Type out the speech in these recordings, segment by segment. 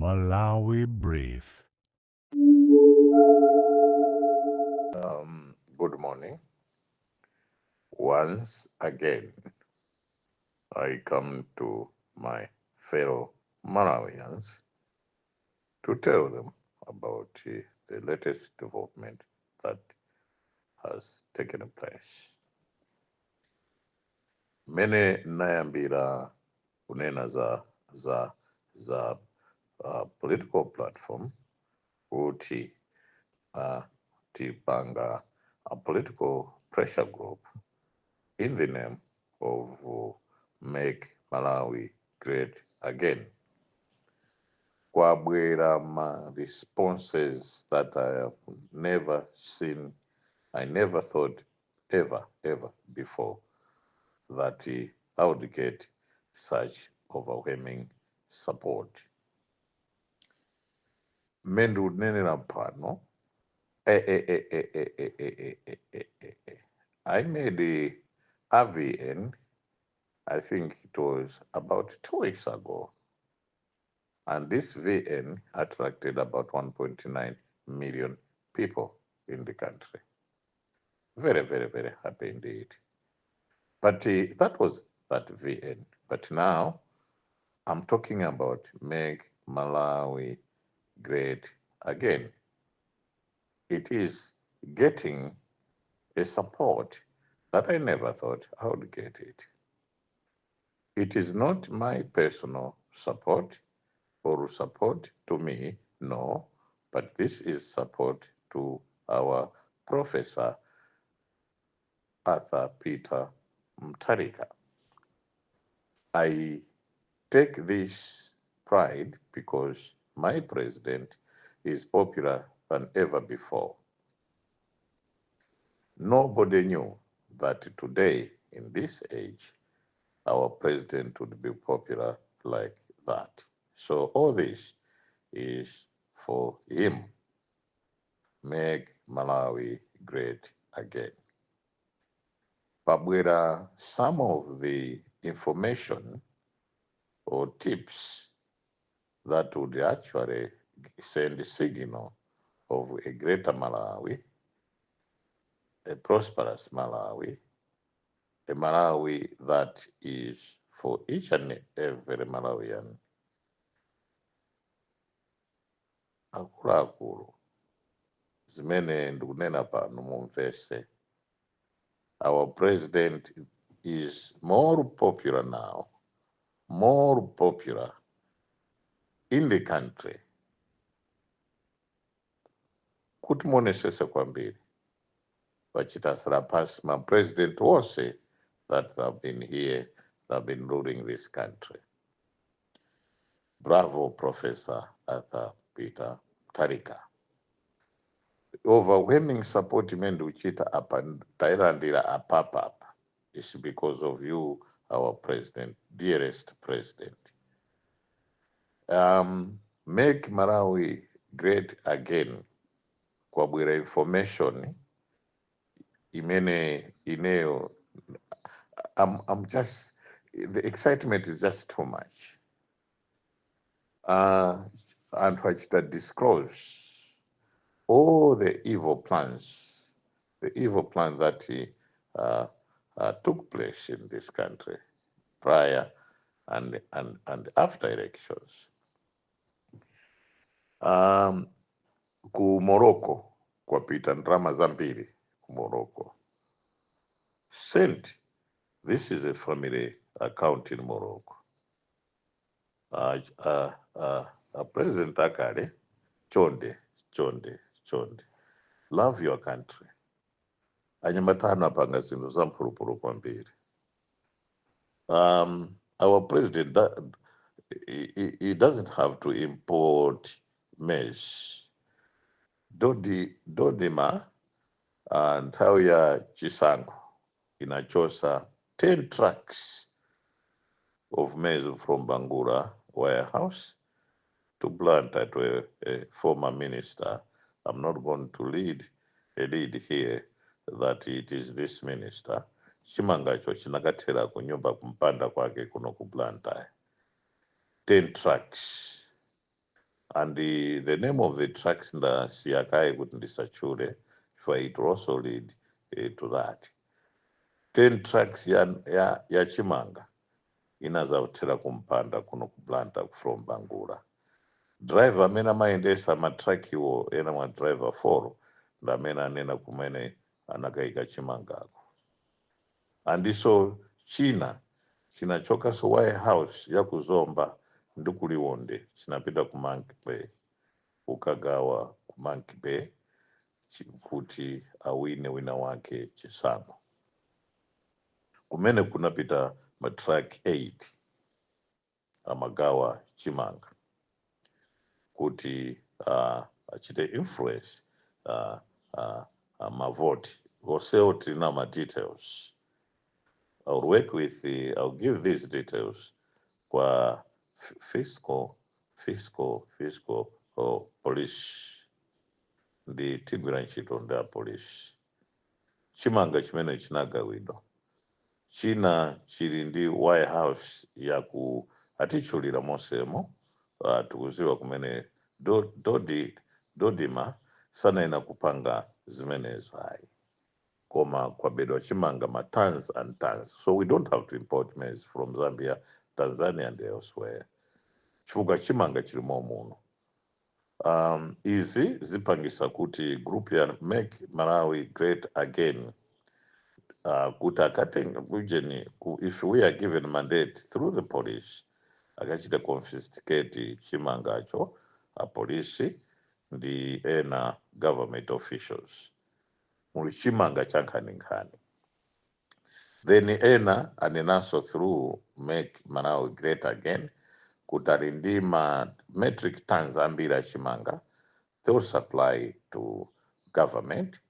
Malawi Brief. Good morning. Once again, I come to my fellow Malawians to tell them about the latest development that has taken place. Mene nayambira kunena za political platform kuti tipanga a political pressure group in the name of Make Malawi Great Again. Kwabwera ma responses that I have never seen, I never thought ever before that I would get such overwhelming support. Mendu nenera pano, I made a AVN, I think it was about 2 weeks ago. And this VN attracted about 1.9 million people in the country. Very, very, very happy indeed. But that was that VN. But now I'm talking about Make Malawi Great Again. It is getting a support that I never thought I would get it. It is not my personal support or support to me, no, but this is support to our Professor Arthur Peter Mutharika. I take this pride because my president is popular than ever before. Nobody knew that today, in this age, our president would be popular like that. So all this is for him. Make Malawi great again. Pabwera, some of the information or tips that would actually send a signal of a greater Malawi, a prosperous Malawi, a Malawi that is for each and every Malawian. Akuluakulu zimene ndikunena pano mumvese. Our president is more popular now, more popular in the country. Kuti muonesese kwambiri vachitasira pasi ma-president wose that have been here, that have been ruling this country. Bravo, Professor Arthur Peter Mutharika. Overwhelming support imene uchita apa tailandira apapa is because of you, our president, dearest president. Make Malawi great again. Kwabwera information imene ineo. I'm just, the excitement is just too much. And which that disclose all the evil plans that took place in this country prior and after elections. Ku Morocco, kwapita ndrama zambiri ku Morocco. Sent, this is a family account in Morocco. President Akare, chonde. Love your country. Anyamatana panga zinthu zamphulupulu kwambiri. Our president, he doesn't have to import maize. Dodima nthawi ya chisankho inachosa 10 trucks of maize from Bangura warehouse to Blantyre to a former minister. I'm not going to lead here that it is this minister. Chimangacho chinakathera ku Nyumba kumpanda kwake kuno ku Blantyre. 10 trucks. And the name of the tracks ndasiyakai kuti ndisachure, for it will also lead to that. 10 tracks ya chimanga inazautira kumpanda kuno kublanta from Bangula. Driver amene amaendesa matrakiwo ena mwa driver 4 ndamene anena kumene anakaika chimangako. Andiso china chinachokaso White House ya kuzomba ndikuliwonde chinapita ku Monkey Bay, ukagawa ku Monkey Bay kuti awine wina wake chisankho. Kumene kunapita matrack 8 amagawa chimanga kuti achite influence mavoti oseo tina ma details. I'll give these details kwa fiscal police ndi tigwira ntchito nda police. Chimanga chimene chinagawidwa china chili ndi White House yaku atichulira mosemo, tukuziwa kumene dodima sana ina kupanga zimenezo hai. Koma kwabedwa chimanga ma tons and tons. So we don't have to import maize from Zambia, Tanzania and elsewhere. Chifuka chimanga chilimo muno. Izi zipangisa kuti group ya Make Malawi Great Again. Kuti akatenga kujeni, if we are given mandate through the police, akachita confiscate chimangacho, a police, the ena government officials. Muli chimanga chankhani. Then ena anenaso through Make Malawi Great Again, kutarindima metric tons ambira chimanga, they will supply to government,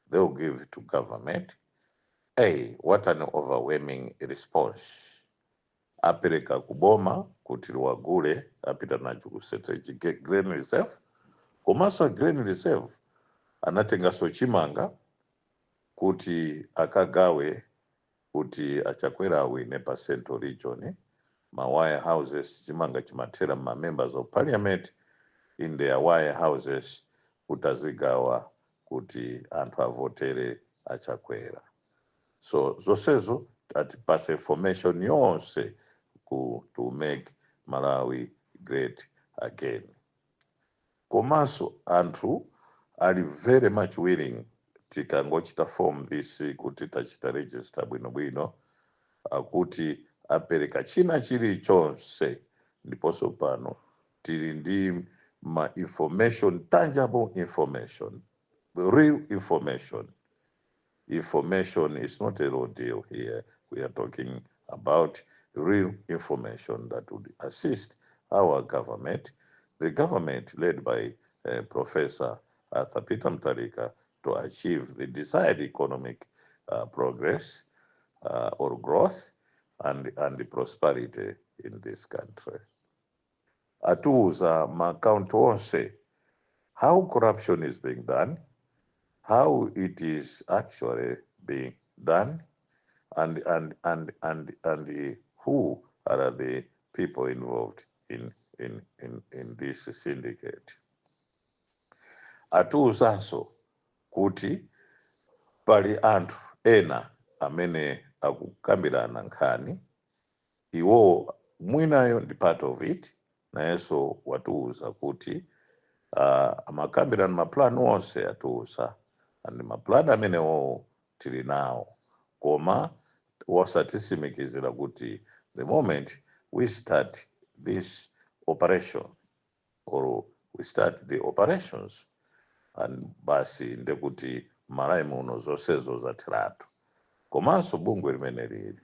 they will give to government. Hey, what an overwhelming response. Apereka kuboma, kuti wagule, apita nacho ku strategic grain reserve. Komaso grain reserve, anatenga so chimanga, kuti akagawe, kuti achakwera awine pa Central Region, ma wire houses, chimanga chimatera ma members of parliament in their wire houses, kutazigawa, kuti anthu avotere achakwera. So zosezo pass information yonse to make Malawi great again. Komaso anthu are very much willing tikangochita form this kuti tachita register bwino kuti apereka china chili chonse ndiponso pano tili ndi ma information, tangible information, real information. Information is not a raw deal here. We are talking about real information that would assist our government, the government led by Professor Arthur Peter Mutharika, to achieve the desired economic progress or growth and the prosperity in this country. Atuza account onse how corruption is being done, how it is actually being done, and who are the people involved in this syndicate. Atiuzanso kuti pali anthu ena amene akukambirana nkhani, iwo mwinayo ndi part of it, nayenso watiuza kuti amakambirana maplan onse atiuza, and maplan amenewo tili nawo, koma wasatisimikizira kuti the moment we start this operation or we start the operations, and basi ndekuti Malawi muno zonsezo zatiratu. Komanso bungwe limene lili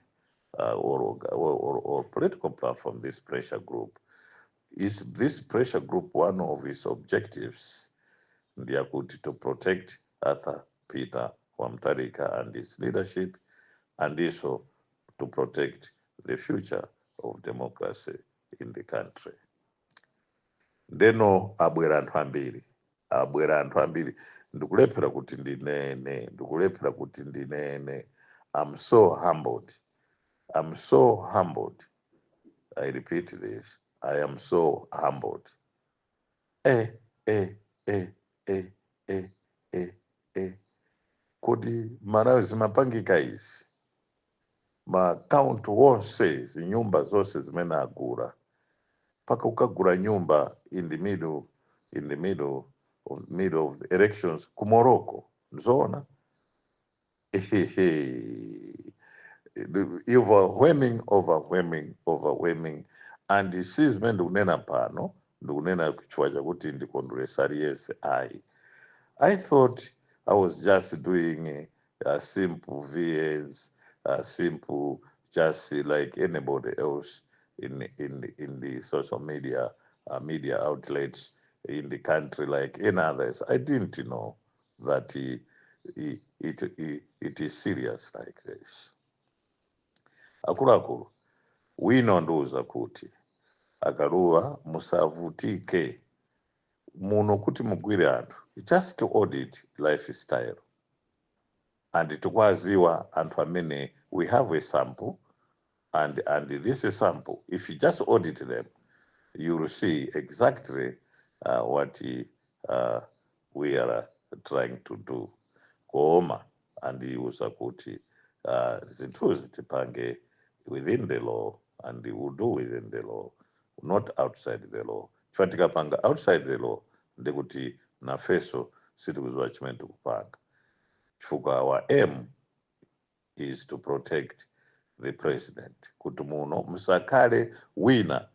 or political platform, this pressure group, is this pressure group one of its objectives ndiyakuti to protect Arthur Peter Mutharika and his leadership, and also to protect the future of democracy in the country. Ndeno abwera anthu ambiri, ndikulephera kuti ndinene, I'm so humbled. I repeat this, I am so humbled. eh, eh, eh, eh, eh, eh, eh. Kuti Malawi zimapangika izi maakaunti wonse zinyumba zonse zimene agula mpaka ukagula nyumba in the middle of the elections ku Morocco nzona overwhelming and si zimene ndikunena pano ndikunena chifukwa chakuti ndikondweresa aliyense ayi. I thought I was just doing a simple VNs, simple, just like anybody else in the social media media outlets in the country, like any others. I didn't know that it is serious like this. Akuluakulu wina ndiuza kuti akaluwa musavutike muno kuti mugwire anthu just to audit lifestyle and tikwaziwa anthu amene we have a sample and this sample if you just audit them you will see exactly what we are trying to do koma andiuza kuti zinthuzi tipange within the law and we will do within the law, not outside the law. Chifukwa tikapanga outside the law ndikuti nafeso sitikuziwa chimene tikupanga chifukwa our aim is to protect the president kuti muno musakhale wina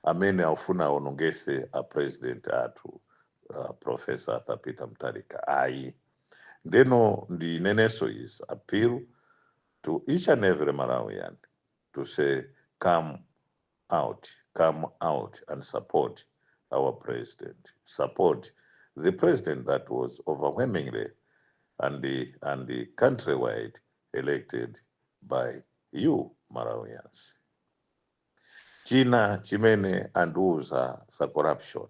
amene aufuna aonongese a president athu Professor Arthur Peter Mutharika ayi. Ndeno ndineneso is appeal to each and every Malawian to say come out and support our president, support the president that was overwhelmingly and the countrywide elected by you Malawians. China chimene andiuza sa corruption.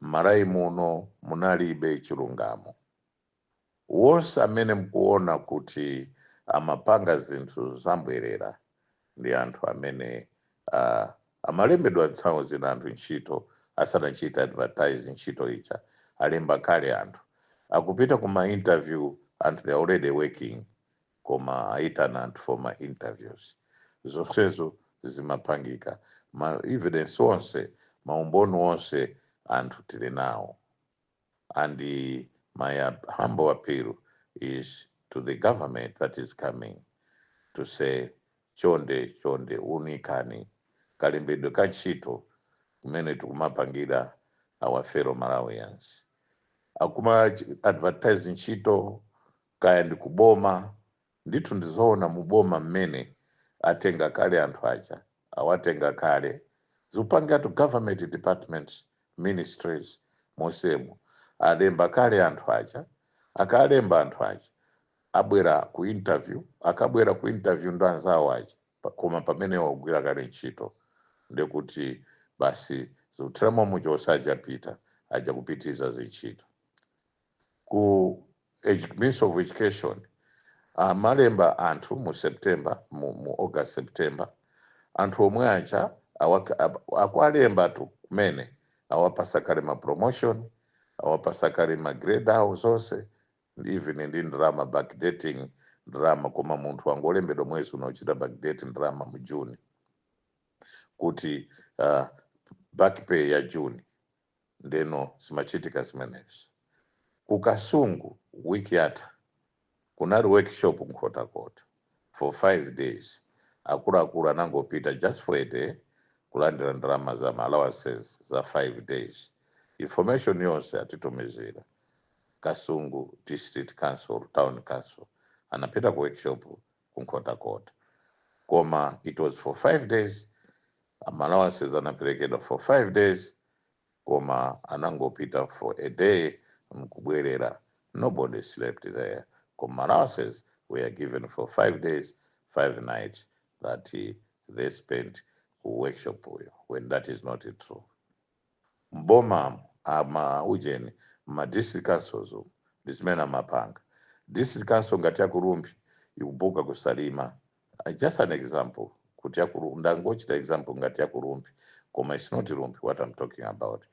Malawi muno munalibe chilungamo. Wonse amene mkuona kuti amapanga zinthu zambwerera ndi anthu amene amalembedwa nthawi zina anthu ntchito asanachita advertise ntchito icha alemba kale anthu akupita kuma interview and they are already working koma aitana anthu for ma interviews zonsezo zimapangika ma evidence wonse maumboni wonse anthu tili nawo. And my humble appeal is to the government that is coming to say chonde unikani kalembedwe ka ntchito kumene tikumapangira our fellow Malawians. Akuma advertise ntchito kaya ndi kuboma ndithu ndizoona muboma mmene atenga kale anthu aja awatenga kale zupanga to government departments ministries mosemo alemba kale anthu aja akalemba anthu aja abwera ku interview akabwera ku interview ndo anzawo aja koma pamene wagwira kale ntchito ndekuti basi zutramo mucho osaja pita aja kupitiza zintchito ku Ministry of Education malemba anthu mu September mu August September anthu omwe aja akwalemba tu kumene awapasa kale ma promotion awapasa kale ma grade awo zonse even ndi ndrama backdating ndrama koma munthu angolembedwa mwezi unochita backdating ndrama mu June kuti back pay ya June ndeno simachitika zimenezi. Kukasungu wiki yata kunali workshop mkhotakota for 5 days akuluakulu anangopita just for a day kulandira ndrama za allowances za 5 days. Information yonse atitumizira Kasungu District Council, Town Council anapita ku workshop kumkhotakota koma it was for 5 days allowances anaperekedwa for 5 days koma anangopita for a day mkubwerera. Nobody slept there. Koma allowances were given for 5 days 5 nights that they spent ku workshop when that is not true. Mboma ama ujeni ma district councils ndizimene mapanga district council ngati ya Kurumbi ikubuka kusalima just an example kuti ya Kurumbi ndangochita example ngati ya Kurumbi koma it's not lumpi what I'm talking about.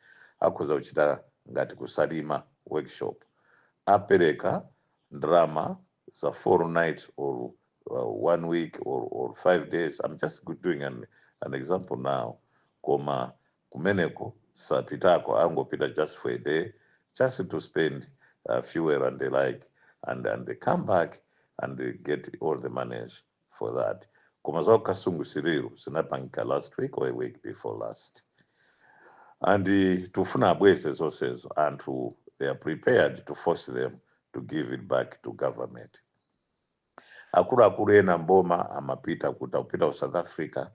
Akhoza kuchita ngati kusalima workshop, apereka drama za 4 nights or 1 week or 5 days. I'm just doing an example now. Koma kumeneko sapitako angopita just for a day, just to spend fuel and the like, and they come back and they get all the monies for that. Koma zao kasungu siriru zinapangika last week or a week before last, and tufuna abweze zonsezo anthu they are prepared to force them to give it back to government. Akuluakulu ena mboma amapita kuti akupita ku South Africa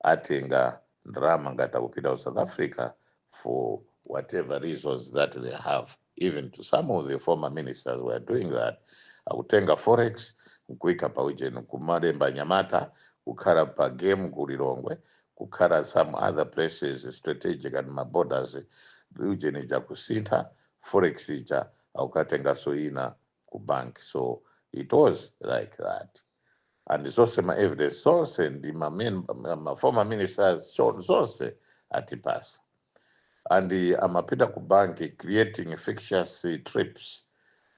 atenga ndalama ngati akupita ku South Africa for whatever reasons that they have. Even to some of the former ministers were doing that. Akutenga forex nkuika pa ujeni kumalemba Nyamata, kukhala pa game kulilongwe, kukhala some other places strategic and my borders ujeni ja kusintha forex ija akukatenga so ina ku bank. So it was like that. And it's also my evidence source and my former ministers shown source atipasa. And amapita ku banki creating fictitious trips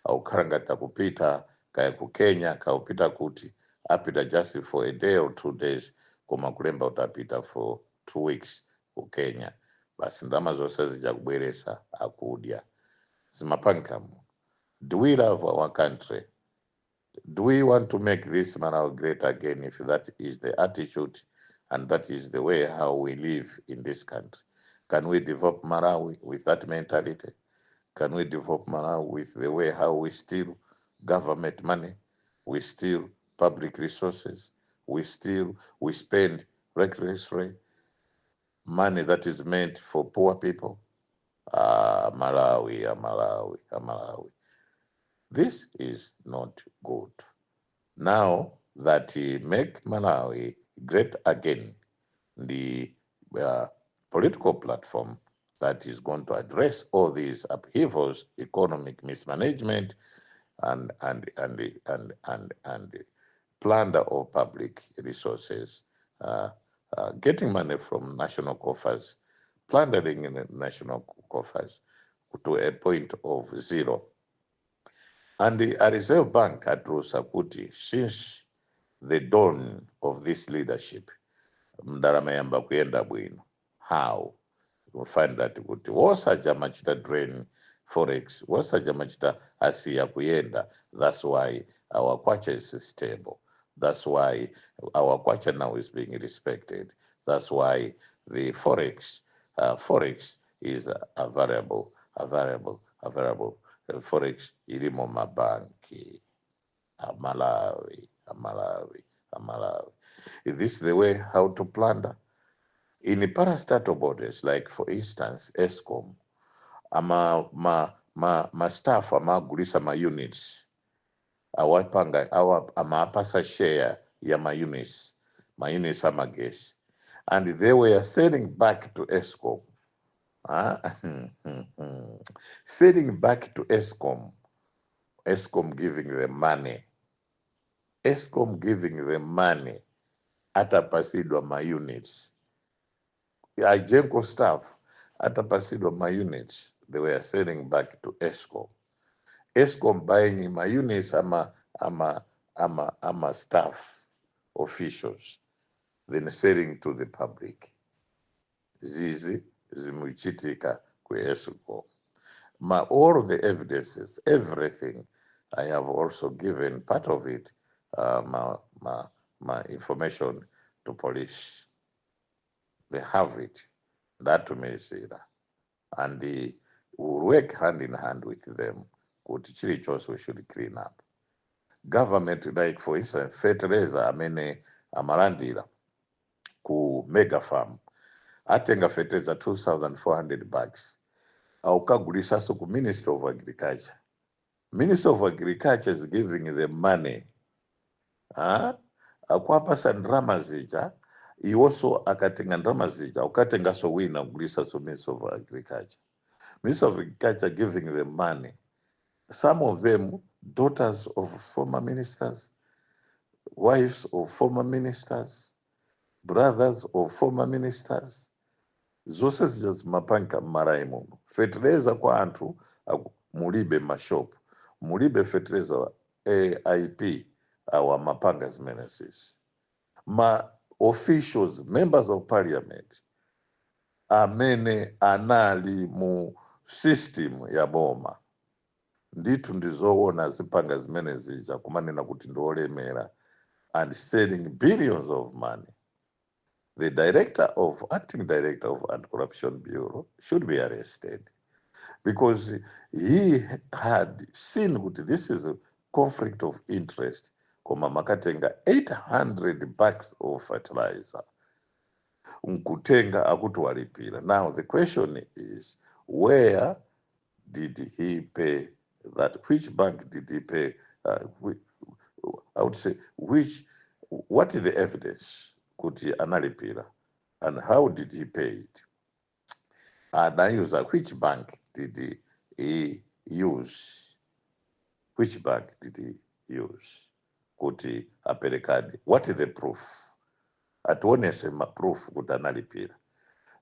au karangata kupita kaya ku Kenya kaupita kuti apita just for a day or 2 days, koma kulemba utapita for 2 weeks ku Kenya. Basi ndama zonse zija kubweresa akudya zimapankamu. Do we love our country? Do we want to make this Malawi great again if that is the attitude and that is the way how we live in this country? Can we develop Malawi with that mentality? Can we develop Malawi with the way how we steal government money, we steal public resources, we spend recklessly money that is meant for poor people? Malawi, Malawi, Malawi. This is not good. Now that make Malawi great again, the political platform that is going to address all these upheavals, economic mismanagement, and plunder of public resources, getting money from national coffers, plundering in the national coffers to a point of zero. And the Reserve Bank addressed kuti since the dawn of this leadership, ndalama yamba kuyenda bwino. How? You find that kuti wosaja machita drain forex, wosaja machita asiya kuyenda. That's why our kwacha is stable. That's why our kwacha now is being respected. That's why the forex is a variable. Forex ilimo mabanki. Malawi. Is this the way how to plunder? In the parastatal borders, like for instance, ESCOM, ma staff amagulisa ma units, amapasa share ya ma units amagesi, and they were selling back to ESCOM. Selling back to ESCOM giving them money, ESCOM giving them money, atapasidwa ma units. Ajenko staff, atapasidwa ma units, they were selling back to ESCOM. ESCOM buying ma units ama staff officials, then selling to the public. Zizi zimuchitika kwe ESCOM. All of the evidences, everything, I have also given part of it, my information to police. They have it. That to me is it. And we work hand in hand with them. Kuti chili chose we should clean up. Government, like for instance, fertilizer, amalandira ku mega farm. Atenga fertilizer 2,400 bags. Aukagulisa so ku Minister of Agriculture. Minister of Agriculture is giving them money. Akwapasa ndrama zija, iwoso akatenga ndrama zija, ukatenga so wina gulisa so Minister of Agriculture. Minister of Agriculture giving them money. Some of them daughters of former ministers, wives of former ministers, brothers of former ministers, zose zija zimapanga m'Malawi muno. Fertilizer kwa anthu mulibe mashop, mulibe fertilizer AIP awa mapanga zimenezezi. Ma officials, members of parliament amene anali mu system ya boma ndithu ndizoona zipanga zimene zija kumanena kuti ndiolemera and selling billions of money. The acting director of Anti-Corruption Bureau should be arrested because he had seen that this is a conflict of interest. Koma makatenga 800 bags of fertilizer. Nkutenga akutuwalipira. Now the question is, where did he pay that? Which bank did he pay? I would say, what is the evidence kuti analipira and how did he pay it? Which bank did he use? Which bank did he use? Kuti aperekadi. What is the proof? Atuonese proof kuti analipira.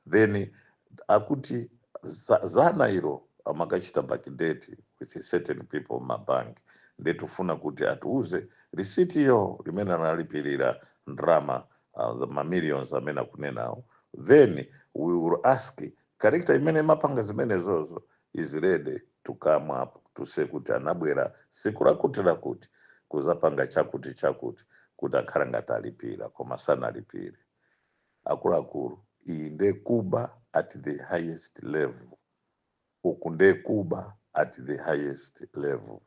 Then akuti zana iro amakachita backdate with certain people mabank ndetufuna kuti atiuze receipt yo limene analipirira ndrama the millions amene akunenawo. Then we will ask character imene mapanga zimene zozo is ready to come up to say kuti anabwera siku lakuti kuzapanga chakuti kuti akhala ngati alipira koma sanalipire. Akuluakulu iyi nde kuba at the highest level. Uku nde kuba at the highest level.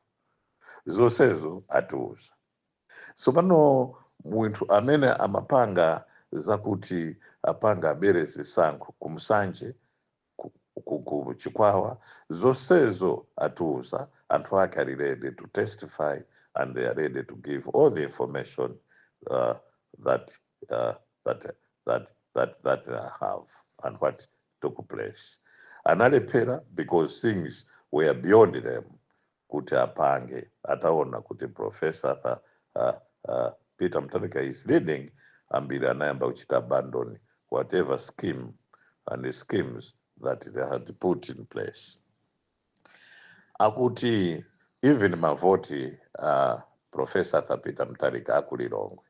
Zonsezo atiuza. So pano munthu amene amapanga zakuti apanga abere zisankho kumsanje kuchikwawa, zonsezo atiuza. Anthu ake ali ready to testify and they are ready to give all the information that I have and what took place. Analepera because things were beyond them. Kuti apange ataona kuti Professor Peter Mutharika is leading ambiri anayamba kuchita abandon whatever scheme and the schemes that they had put in place. Akuti even mavoti Professor Peter Mutharika akulilongwe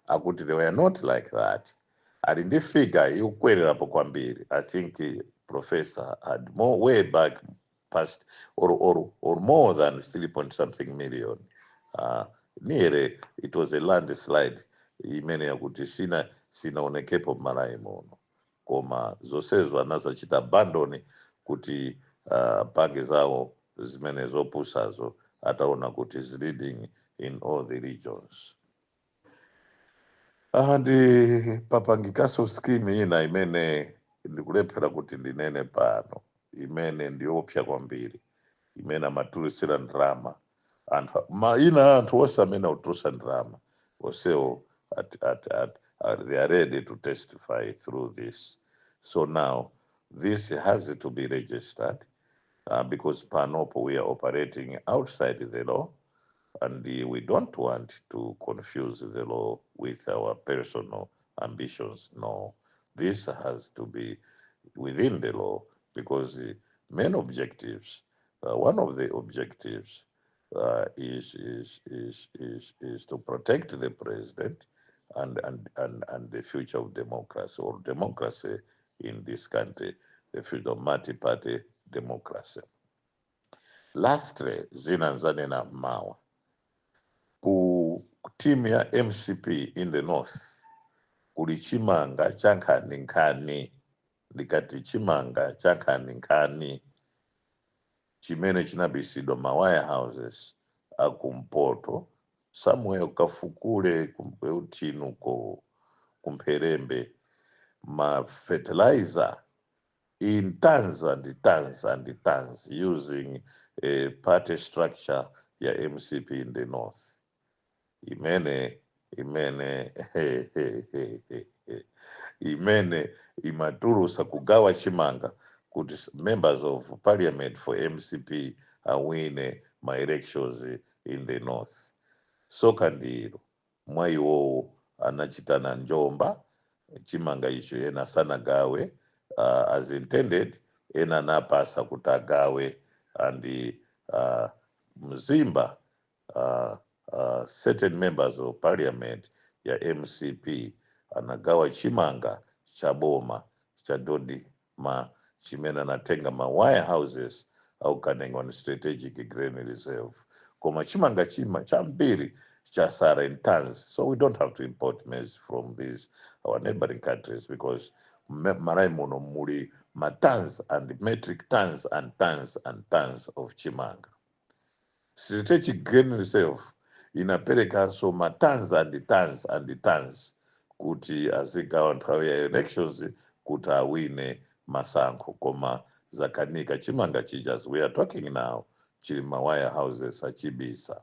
akuti they were not like that. Ali ndi figure ikwererapo kwambiri. I think Professor had more way back past or more than 3-point-something million. Nearly it was a landslide imene yakuti sinaonekepo m'Malawi muno. Koma zonsezo anazachita abandon kuti pange zawo zimene zopusazo ataona kuti is leading in all the regions. And papangikaso scheme ina imene ndikulephera kuti ndinene pano, imene ndiopsa kwambiri, imene amatulisira ndrama ina anthu onse amene akutulusa ndrama onsewo they are ready to testify through this. So now this has to be registered because panopo we are operating outside the law. And we don't want to confuse the law with our personal ambitions. No, this has to be within the law because the main objectives, one of the objectives is to protect the president and the future of democracy, or democracy in this country, the future of multi-party democracy. Lastly, zinanzanena mawa. Ku timu ya MCP in the north kuli chimanga chankhani ndikati chimanga chankhani chimene chinabisidwa ma warehouses akumpoto somewhere kafukule kumpeutinu kumpherembe ma fertilizer in tons and tons using a party structure ya MCP in the north. Imene imaturusa kugawa chimanga kuti members of parliament for MCP awine my elections in the north. Soka ndiro mwaiwowo anachitana Nyumba chimanga icho yena sanagawe as intended, ena napasa kuti agawe, and Mzimba, certain members of parliament ya MCP anagawa chimanga cha boma cha Dodi ma chimene anatenga ma wire houses au kanenga on strategic grain reserve, koma chimanga chambiri chasara in tons, so we don't have to import maize from these our neighboring countries, because marai muno muli ma tons and metric tons and tons and tons of chimanga. Strategic grain reserve inaperekanso ma tons and tons and tons kuti azigawa nthawi ya elections kuti awine masankho, koma zakanika chimanga chija, as we are talking now, chili ma wire houses achibisa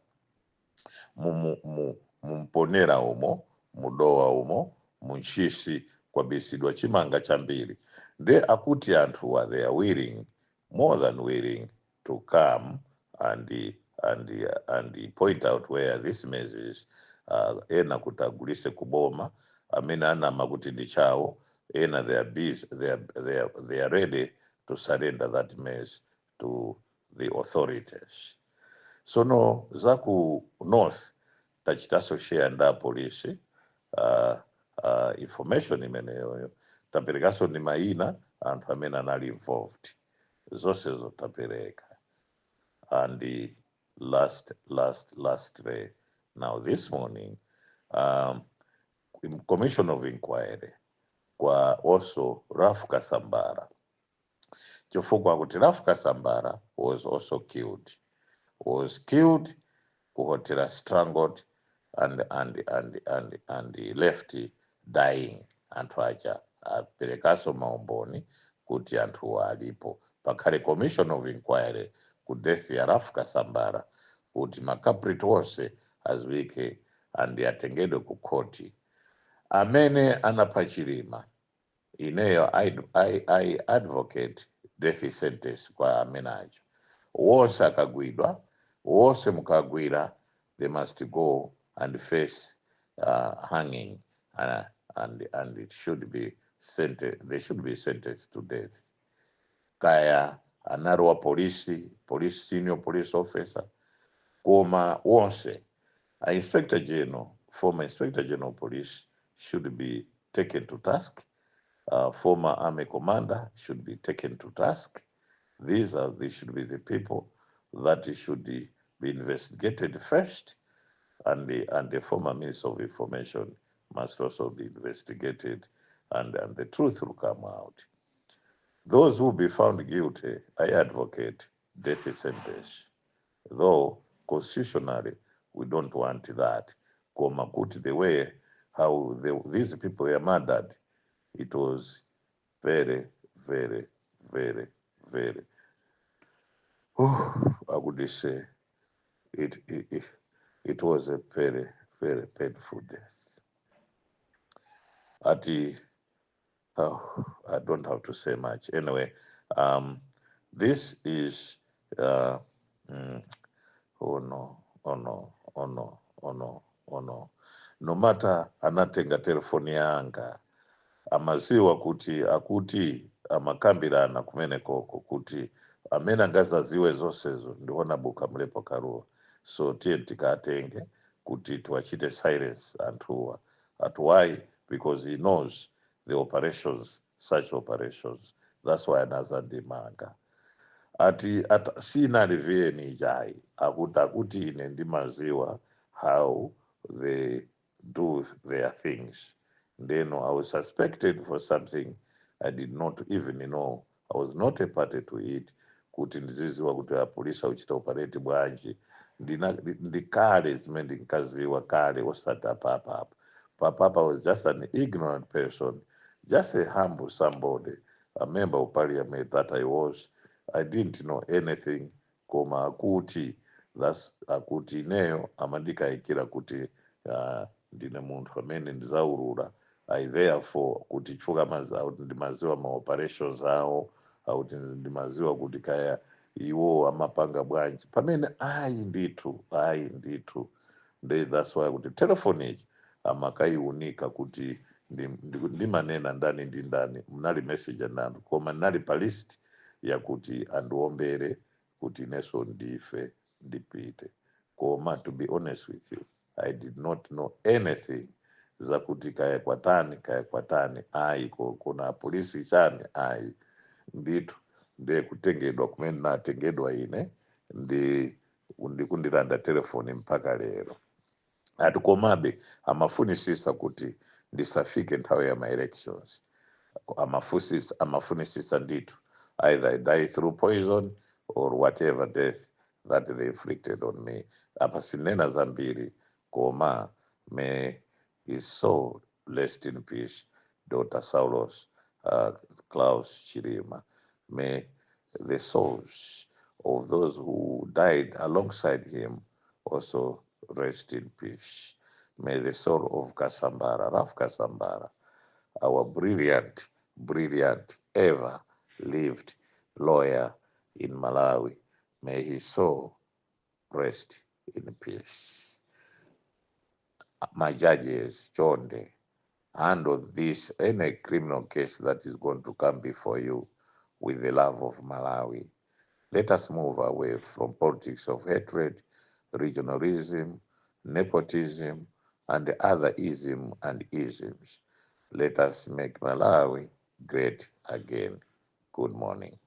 mumponera umo, mudowa umo, munchisi kwabisidwa chimanga chambiri. Nde akuti anthu they are willing, more than willing, to come and point out where this maize is. Ena kuti agulise kuboma, amene anama kuti ndi chawo, ena they are ready to surrender that maize to the authorities. So no, zaku north tachitaso share nda polisi information imeneyoyo, taperekaso ni maina anthu amene anali involved, zonse zotapereka. And the last day, now this morning, commission of inquiry kwa also Raf Kasambara, chifukwa kuti Raf Kasambara was also killed, kuhotera strangled and left dying. Anthu aja aperekaso maumboni kuti anthu alipo, pakale commission of inquiry ku death ya Raf Kasambara kuti makapriti wonse aziwike and atengedwe ku koti. Amene anapachilima ineyo I advocate death sentence kwa amene aja wonse akagwidwa, wonse mukagwira, they must go and face hanging, and it should be they should be sentenced to death. Kaya anarowa police, senior police officer, koma wonse, Inspector General, former Inspector General Police should be taken to task. Former Army Commander should be taken to task. They should be the people that should be investigated first, and the former Minister of Information must also be investigated, and the truth will come out. Those who be found guilty, I advocate death sentence, though constitutionally we don't want that. Komakuti, the way how these people were murdered, it was very, very, very, very, I would say, it was a very, very painful death. I don't have to say much. Anyway, this is, oh no. No matter anatenga telefoni yanga, amaziwa kuti akuti amakambirana kumene koko kuti amene angazaziwe zonsezo ndiona buka mlepo karuwa. So tiye tikatenge kuti tuwachite silence anthuwa. At why? Because he knows the operations, such operations. That's why anazandimanga. Sina livyeni jai, akuti ine ndimaziwa how they do their things. Then I was suspected for something I did not even know. I was not a party to it. Kuti ndiziziwa kuti apolisa uchita operate bwanji. Ndikale zimene ndinkaziwa kale osata papa. Papa was just an ignorant person, just a humble somebody, a member of parliament that I was. I didn't know anything. Koma akuti, that's akuti neo amandikaikira kuti ndine munthu amene ndizaurura. I therefore kuti chifukwa ndimaziwa ma operations awo, kuti ndimaziwa kuti kaya iwo amapanga bwanji. Pamene ayi ndithu. That's why kuti telephone amakaiunika kuti ndimanena ndani ndi ndani, mnali message nanu, koma nali pa list yakuti andiombere kuti neso ndife ndipite. Koma to be honest with you, I did not know anything zakuti kaya kwatani ayi kuna polisi chani ayi nditu ndiye kutengedwa kumene natengedwa ine ndikundiranda telefoni mpaka lero. Ati komabe amafunisisa kuti ndisafike nthawi ya ma-elections, amafunisisa nditu either I die through poison or whatever death that they inflicted on me. Apa sinena zambiri, koma may his soul rest in peace, Dr. Saulos Klaus Chirima. May the souls of those who died alongside him also rest in peace. May the soul of Kasambara, Raf Kasambara, our brilliant, ever lived lawyer in Malawi, may his soul rest in peace. My judges, Chonde, handle this, any criminal case that is going to come before you with the love of Malawi. Let us move away from politics of hatred, regionalism, nepotism, and the other ism and isms. Let us make Malawi great again. Good morning.